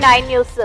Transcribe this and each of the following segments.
MG9 news.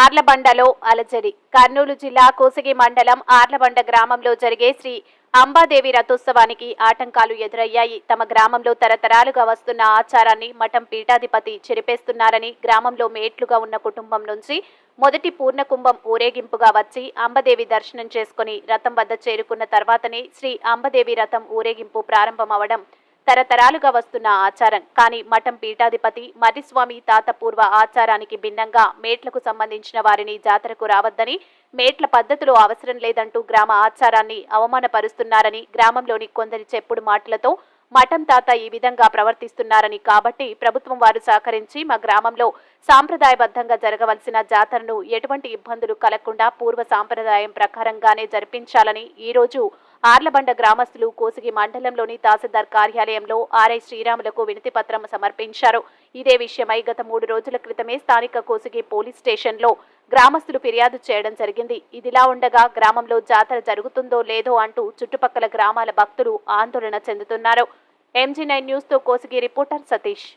ఆర్లబండలో అలజడి. కర్నూలు జిల్లా కోసిగి మండలం ఆర్లబండ గ్రామంలో జరిగే శ్రీ అంబాదేవి రథోత్సవానికి ఆటంకాలు ఎదురయ్యాయి. తమ గ్రామంలో తరతరాలుగా వస్తున్న ఆచారాన్ని మఠం పీఠాధిపతి చెరిపేస్తున్నారని, గ్రామంలో మేట్లుగా ఉన్న కుటుంబం నుంచి మొదటి పూర్ణకుంభం ఊరేగింపుగా వచ్చి అంబదేవి దర్శనం చేసుకుని రథం వద్ద చేరుకున్న తర్వాతనే శ్రీ అంబదేవి రథం ఊరేగింపు ప్రారంభమవడం తరతరాలుగా వస్తున్న ఆచారం. కానీ మఠం పీఠాధిపతి మర్రిస్వామి తాత పూర్వ ఆచారానికి భిన్నంగా మేట్లకు సంబంధించిన వారిని జాతరకు రావద్దని, మేట్ల పద్ధతులు అవసరం లేదంటూ గ్రామ ఆచారాన్ని అవమానపరుస్తున్నారని, గ్రామంలోని కొందరి చెప్పుడు మాటలతో మఠం తాత ఈ విధంగా ప్రవర్తిస్తున్నారని, కాబట్టి ప్రభుత్వం వారు సహకరించి మా గ్రామంలో సాంప్రదాయబద్ధంగా జరగవలసిన జాతరను ఎటువంటి ఇబ్బందులు కలగకుండా పూర్వ సాంప్రదాయం ప్రకారంగానే జరిపించాలని ఈరోజు ఆర్లబండ గ్రామస్తులు కోసిగి మండలంలోని తహసీల్దార్ కార్యాలయంలో ఆర్ఐ శ్రీరాములకు వినతి పత్రం సమర్పించారు. ఇదే విషయమై గత 3 రోజుల క్రితమే స్థానిక కోసిగి పోలీస్ స్టేషన్లో గ్రామస్తులు ఫిర్యాదు చేయడం జరిగింది. ఇదిలా ఉండగా గ్రామంలో జాతర జరుగుతుందో లేదో అంటూ చుట్టుపక్కల గ్రామాల భక్తులు ఆందోళన చెందుతున్నారు. MG9 న్యూస్ తో కోసిగి రిపోర్టర్ సతీష్.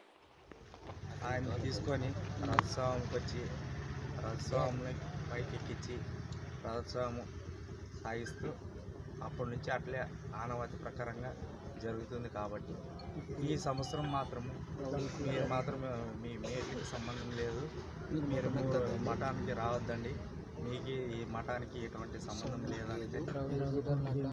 ఆయన తీసుకొని రథోత్సవంకి వచ్చి రథోత్సవంని పైకెక్కించి రథోత్సవం సాగిస్తూ అప్పటి నుంచి అట్లే ఆనవాతి ప్రకారంగా జరుగుతుంది. కాబట్టి ఈ సంవత్సరం మాత్రం మీరు మాత్రం మీ మేటికి సంబంధం లేదు, మీరు మఠానికి రావద్దండి, మీకు ఈ మఠానికి ఎటువంటి సంబంధం లేదంటే